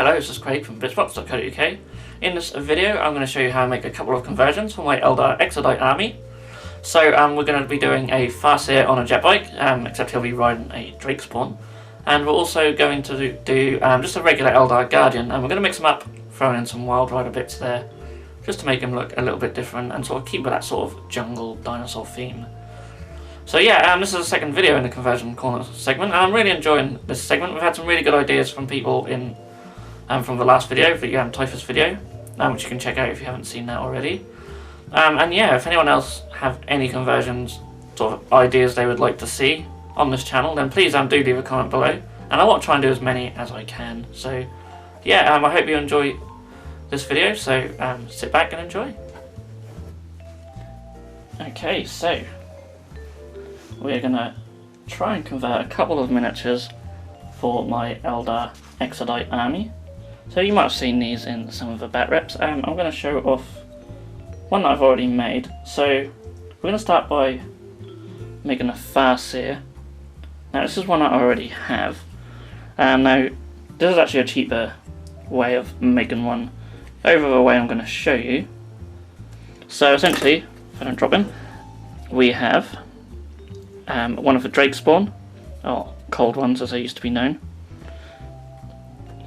Hello, this is Craig from bizbox.co.uk. In this video I'm going to show you how to make a couple of conversions for my Eldar Exodite army. So we're going to be doing a Farseer on a jetbike, except he'll be riding a Drake spawn. And we're also going to do just a regular Eldar Guardian, and we're going to mix them up, throwing in some Wild Rider bits there, just to make him look a little bit different and sort of keep with that sort of jungle dinosaur theme. So yeah, this is the second video in the conversion corner segment, and I'm really enjoying this segment. We've had some really good ideas from people in from the last video, the Typhus video, which you can check out if you haven't seen that already. And yeah, if anyone else have any conversions sort of ideas they would like to see on this channel, then please do leave a comment below, and I want to try and do as many as I can. So yeah, I hope you enjoy this video, so sit back and enjoy. Okay, so we're going to try and convert a couple of miniatures for my Eldar Exodite army. So you might have seen these in some of the bat reps. I'm going to show off one that I've already made. So we're going to start by making a Farseer. Now this is one I already have. Now this is actually a cheaper way of making one over the way I'm going to show you. So essentially, if I don't drop in, we have one of the Drake spawn, or Cold Ones as they used to be known,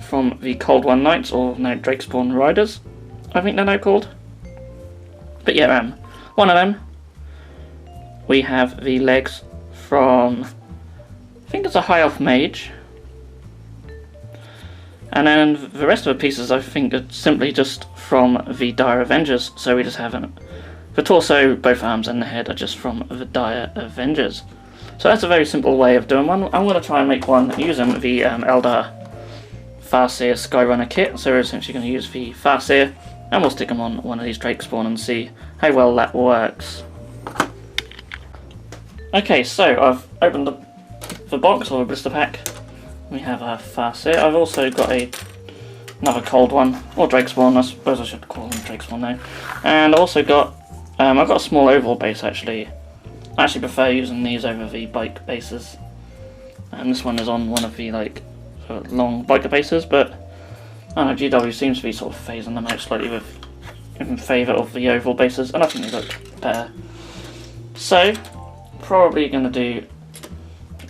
from the Cold One Knights, or now Drake spawn Riders, I think they're now called. But yeah, one of them. We have the legs from, I think it's a High Elf Mage, and then the rest of the pieces I think are simply just from the Dire Avengers. So we just have the torso, both arms and the head are just from the Dire Avengers. So that's a very simple way of doing one. I'm going to try and make one using the Eldar Farseer Skyrunner kit. So we're essentially going to use the Farseer, and we'll stick them on one of these Drake spawn and see how well that works. Okay, so I've opened the box or the blister pack. We have a Farseer. I've also got another Cold One, or Drake spawn, I suppose I should call them Drake spawn now. And I've also got I've got a small oval base actually. I actually prefer using these over the bike bases, and this one is on one of the long biker bases, but I don't know, GW seems to be sort of phasing them out slightly in favour of the oval bases, and I think they look better. So probably going to do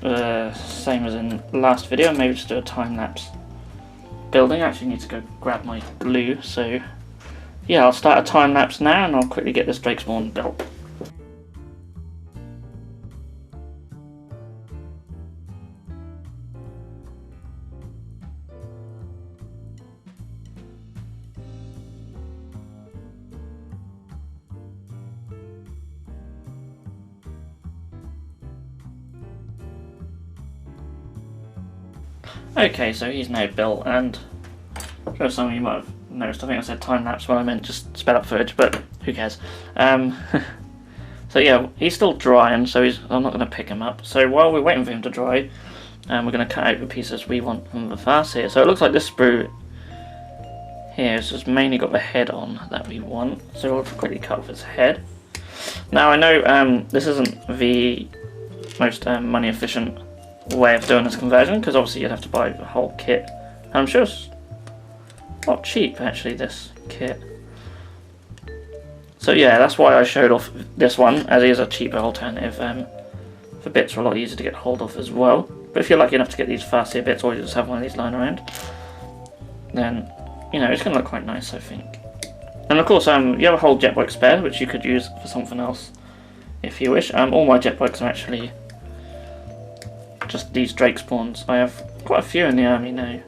the same as in the last video, maybe just do a time lapse building. I actually need to go grab my glue, so yeah, I'll start a time lapse now and I'll quickly get this Drake spawn built. Okay, so he's now built, and I'm sure some of you might have noticed, I think I said time lapse when I meant just sped up footage, but who cares. So yeah, he's still drying, so I'm not going to pick him up. So while we're waiting for him to dry, we're going to cut out the pieces we want from the Farseer. So it looks like this sprue here has just mainly got the head on that we want, so we'll quickly cut off his head. Now I know this isn't the most money efficient way of doing this conversion, because obviously you'd have to buy the whole kit, and I'm sure it's not cheap actually, this kit. So yeah, that's why I showed off this one, as it is a cheaper alternative. The bits are a lot easier to get hold of as well, but if you're lucky enough to get these Farseer bits, or you just have one of these lying around, then you know it's going to look quite nice, I think. And of course you have a whole jetbike spare, which you could use for something else if you wish. All my jetbikes are actually just these Drake spawns. I have quite a few in the army now,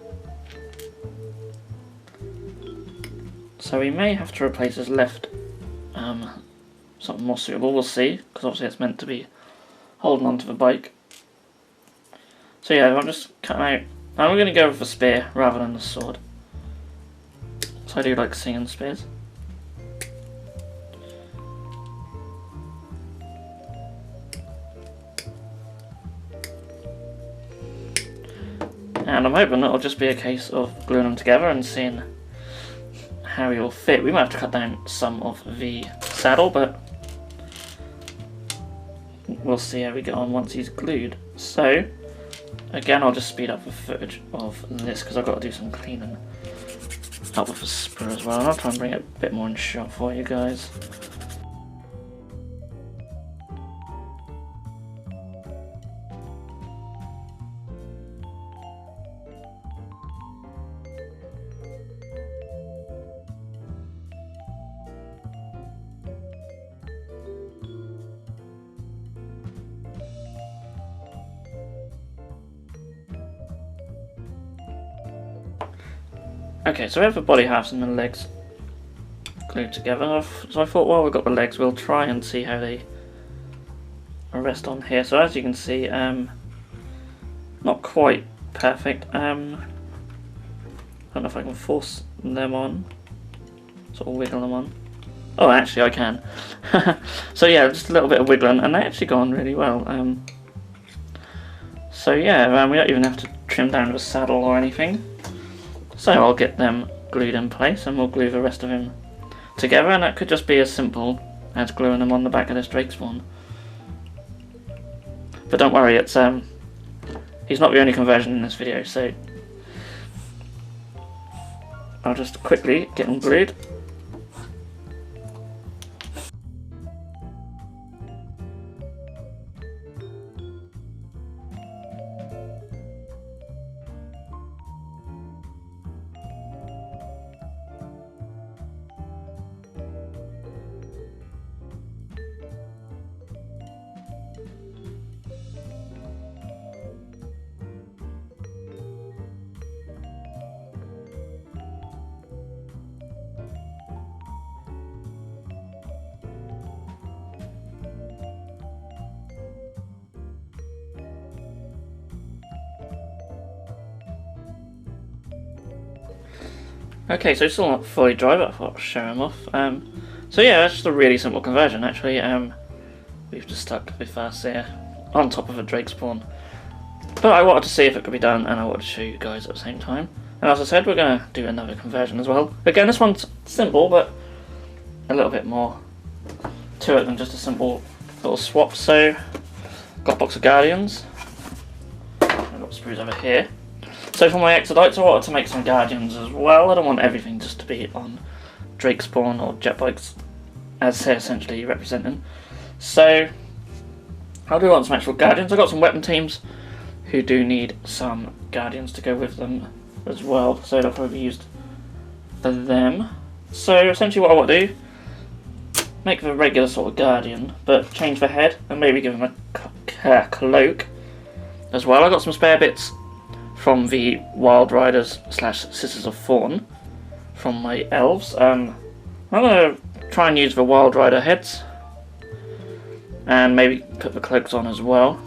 so we may have to replace his left something more suitable. We'll see, because obviously it's meant to be holding onto the bike. So yeah, I'm just cutting out, and we're going to go with the spear rather than the sword, so I do like seeing spears. And I'm hoping it'll just be a case of gluing them together and seeing how he will fit. We might have to cut down some of the saddle, but we'll see how we get on once he's glued. So again, I'll just speed up the footage of this because I've got to do some cleaning up with a sprue as well, and I'll try and bring it a bit more in shot for you guys. Okay, so we have the body halves and the legs glued together. So I thought, while we've got the legs, we'll try and see how they rest on here. So as you can see, not quite perfect. I don't know if I can force them on, sort of wiggle them on. Oh, actually I can. So yeah, just a little bit of wiggling, and they actually go on really well. So yeah, we don't even have to trim down the saddle or anything. So I'll get them glued in place, and we'll glue the rest of him together, and that could just be as simple as gluing them on the back of this drake spawn. But don't worry, it's he's not the only conversion in this video, so I'll just quickly get them glued. Okay, so it's still not fully dry, but I thought I'd show him off. So yeah, that's just a really simple conversion actually. We've just stuck the Farseer on top of a drake spawn. But I wanted to see if it could be done, and I wanted to show you guys at the same time. And as I said, we're going to do another conversion as well. Again, this one's simple, but a little bit more to it than just a simple little swap. So, got a box of Guardians. I've got sprues over here. So for my Exodites, I wanted to make some Guardians as well. I don't want everything just to be on drake spawn or jetbikes, as they're essentially representing. So I'll do want some actual Guardians. I've got some weapon teams who do need some Guardians to go with them as well, so they'll probably be used for them. So essentially what I want to do, make the regular sort of Guardian, but change the head and maybe give him a cloak as well. I got some spare bits from the Wild Riders / Sisters of Thorn from my elves. I'm going to try and use the Wild Rider heads and maybe put the cloaks on as well.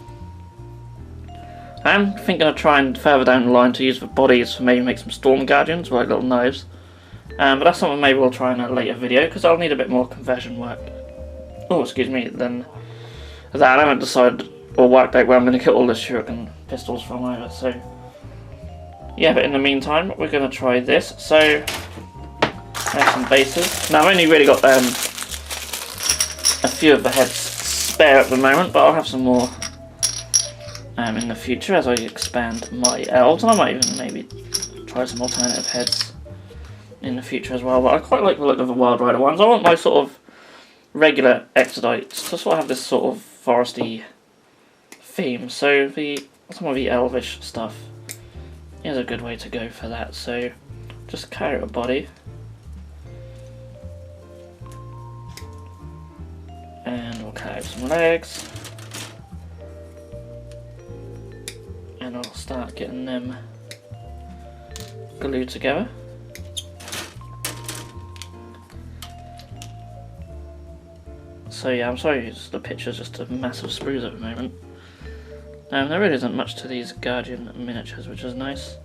I'm thinking of trying further down the line to use the bodies for maybe make some Storm Guardians with like little knives. But that's something maybe we'll try in a later video, because I'll need a bit more conversion work. Oh, excuse me, than that. I haven't decided or worked out where I'm going to get all the shuriken pistols from either, so yeah, but in the meantime, we're going to try this. So, I have some bases. Now, I've only really got a few of the heads spare at the moment, but I'll have some more in the future as I expand my elves. And I might even maybe try some alternative heads in the future as well. But I quite like the look of the Wild Rider ones. I want my sort of regular Exodites to sort of have this sort of foresty theme. So, some of the elvish stuff is a good way to go for that. So just carry a body and we'll carry some legs, and I'll start getting them glued together. So yeah, I'm sorry the picture's just a massive sprues at the moment. There really isn't much to these Guardian miniatures, which is nice.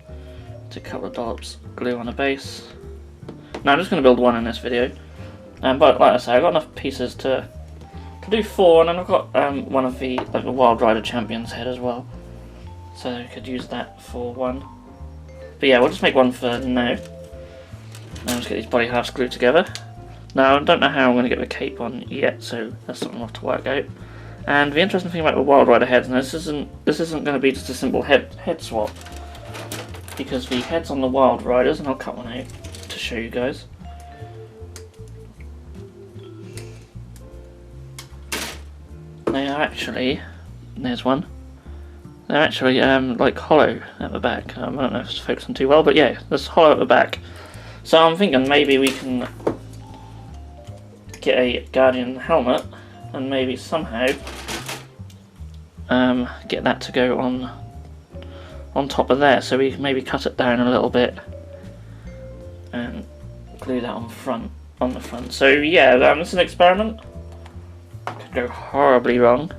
Take a couple of dollops glue on a base. Now I'm just going to build one in this video, but like I say, I've got enough pieces to do 4, and then I've got one of the Wild Rider Champion's head as well, so I could use that for one. But yeah, we'll just make one for now. Now let's get these body halves glued together. Now I don't know how I'm going to get the cape on yet, so that's something I'll have to work out. And the interesting thing about the Wild Rider heads, and this isn't going to be just a simple head swap, because the heads on the Wild Riders, and I'll cut one out to show you guys. They are actually, there's one. They're actually like hollow at the back. I don't know if it's focusing too well, but yeah, there's hollow at the back. So I'm thinking maybe we can get a Guardian helmet and maybe somehow get that to go on top of there. So we can maybe cut it down a little bit and glue that on the front. So yeah, this is an experiment. Could go horribly wrong,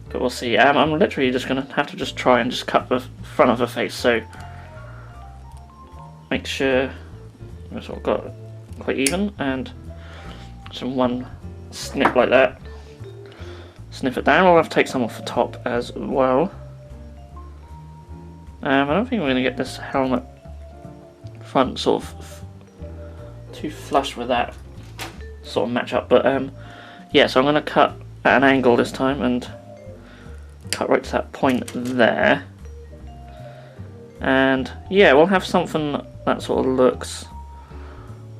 but we'll see. I'm literally just gonna have to just try and just cut the front of the face. So make sure it's all got quite even, and some one snip like that. Snip it down. We'll have to take some off the top as well. I don't think we're going to get this helmet front sort of too flush with that sort of match up, but yeah, so I'm going to cut at an angle this time and cut right to that point there, and yeah, we'll have something that sort of looks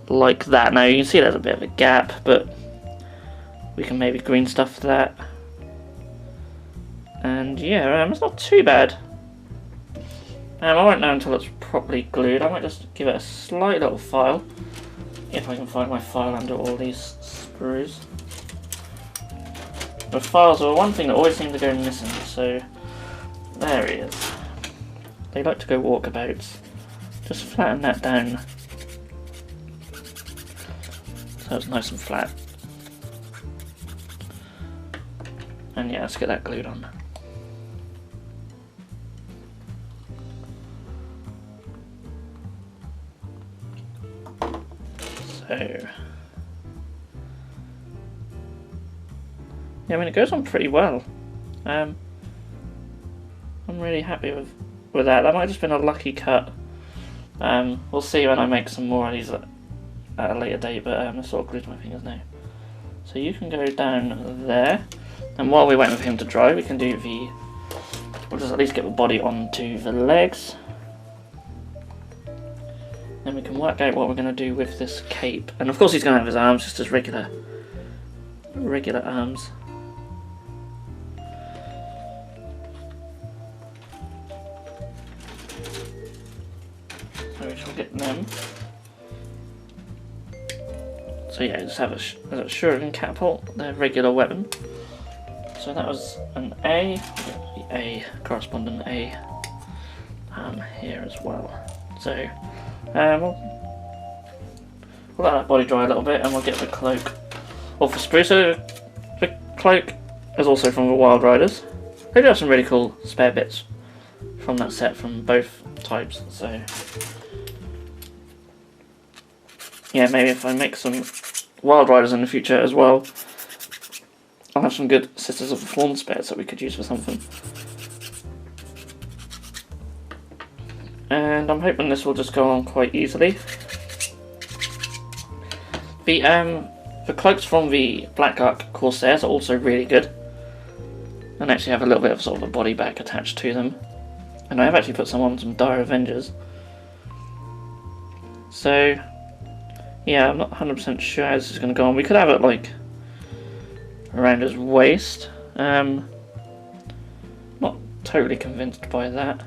like that. Now you can see there's a bit of a gap, but we can maybe green stuff that, and yeah, it's not too bad. I won't know until it's properly glued. I might just give it a slight little file, if I can find my file under all these screws. The files are one thing that always seem to go missing, so there he is. They like to go walkabouts. Just flatten that down so it's nice and flat. And yeah, let's get that glued on. So yeah, I mean, it goes on pretty well. I'm really happy with that. That might have just been a lucky cut. We'll see when I make some more of these at a later date, but I'm sort of glued to my fingers now. So you can go down there, and while we wait for him to dry, we can do we'll just at least get the body onto the legs. Then we can work out what we're going to do with this cape. And of course he's going to have his arms, just as regular arms. So we shall get them. So yeah, just have a shuriken catapult, their regular weapon. So that was an A, the A corresponding A here as well. So we'll let that body dry a little bit, and we'll get the cloak off the sprue. So the cloak is also from the Wild Riders. They do have some really cool spare bits from that set from both types. So yeah, maybe if I make some Wild Riders in the future as well, I'll have some good Sisters of the Fallen spares that we could use for something. And I'm hoping this will just go on quite easily. The cloaks from the Black Ark Corsairs are also really good, and actually have a little bit of sort of a body back attached to them. And I have actually put some on some Dire Avengers. So yeah, I'm not 100% sure how this is going to go on. We could have it like around his waist. Not totally convinced by that.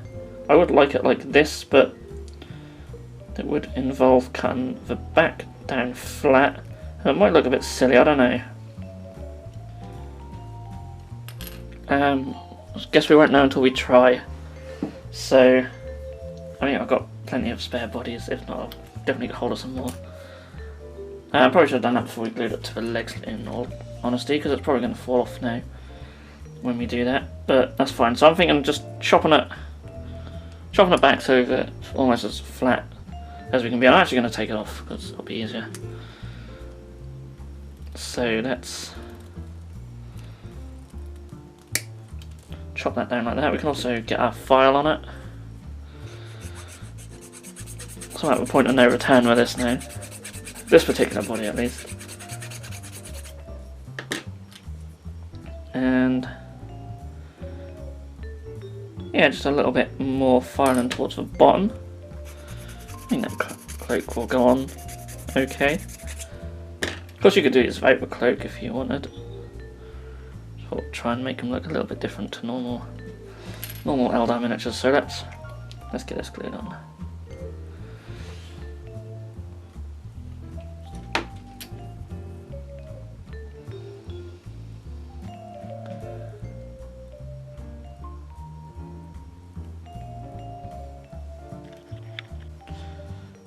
I would like it like this, but it would involve cutting the back down flat. It might look a bit silly, I don't know. I guess we won't know until we try. So I mean, I've got plenty of spare bodies. If not, I'll definitely get hold of some more. I probably should have done that before we glued it to the legs, in all honesty, because it's probably going to fall off now when we do that. But that's fine. So I'm thinking just chopping it back so that it's almost as flat as we can be. I'm actually going to take it off because it'll be easier. So let's chop that down like that. We can also get our file on it. So I'm at the point of no return with this now. This particular body at least. And yeah, just a little bit more filing towards the bottom. I think cloak will go on okay. Of course you could do this without the cloak if you wanted. Sort of try and make them look a little bit different to normal Eldar miniatures. So let's get this glued on.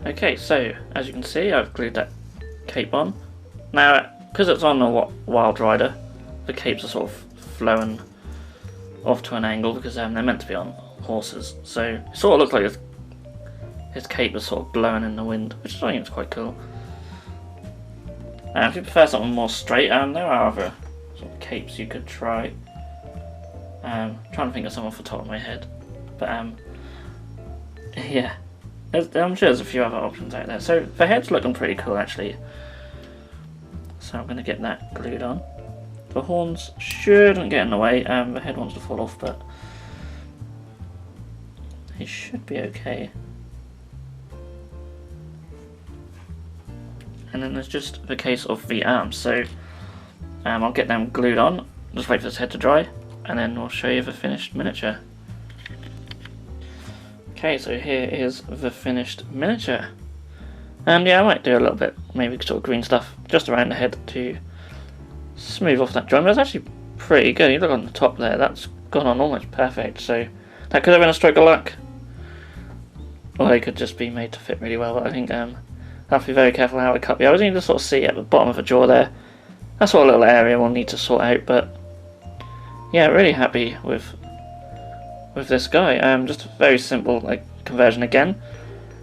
Okay, so as you can see, I've glued that cape on. Now, because it's on a Wild Rider, the capes are sort of flowing off to an angle because they're meant to be on horses. So it sort of looks like his cape is sort of blowing in the wind, which I think is quite cool. If you prefer something more straight, there are other sort of capes you could try. Trying to think of some off the top of my head, but yeah. I'm sure there's a few other options out there. So the head's looking pretty cool actually. So I'm going to get that glued on. The horns shouldn't get in the way. The head wants to fall off, but it should be okay. And then there's just the case of the arms. So I'll get them glued on. Just wait for this head to dry, and then we'll show you the finished miniature. Okay, so here is the finished miniature. And yeah, I might do a little bit, maybe sort of green stuff just around the head to smooth off that joint. But it's actually pretty good. You look on the top there, that's gone on almost perfect. So that could have been a stroke of luck, or they could just be made to fit really well. But I think I have to be very careful how I cut the others. You can just sort of see at the bottom of the jaw there. That's what a little area we'll need to sort out. But yeah, really happy with this guy. Just a very simple conversion again,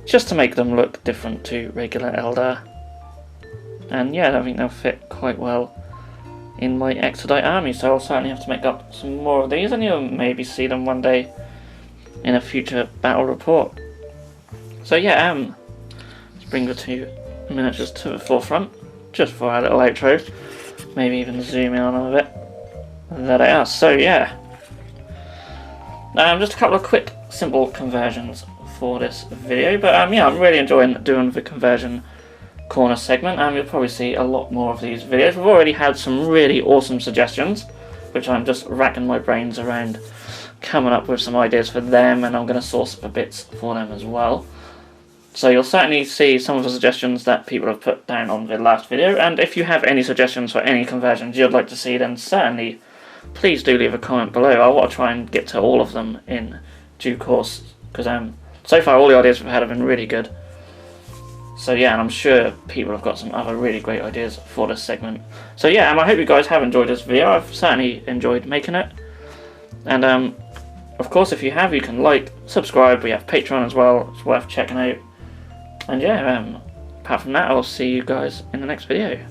just to make them look different to regular Eldar. And yeah, I think they'll fit quite well in my Exodite army, so I'll certainly have to make up some more of these, and you'll maybe see them one day in a future battle report. So yeah, let's bring the two miniatures to the forefront, just for our little outro. Maybe even zoom in on them a bit. There they are. So yeah. Just a couple of quick, simple conversions for this video, but yeah, I'm really enjoying doing the conversion corner segment. You'll probably see a lot more of these videos. We've already had some really awesome suggestions, which I'm just racking my brains around coming up with some ideas for them, and I'm going to source the bits for them as well. So you'll certainly see some of the suggestions that people have put down on the last video, and if you have any suggestions for any conversions you'd like to see, then certainly please do leave a comment below. I want to try and get to all of them in due course, because so far all the ideas we've had have been really good. So yeah, and I'm sure people have got some other really great ideas for this segment. So yeah, I hope you guys have enjoyed this video. I've certainly enjoyed making it. And of course, if you have, you can like, subscribe. We have Patreon as well. It's worth checking out. And yeah, apart from that, I'll see you guys in the next video.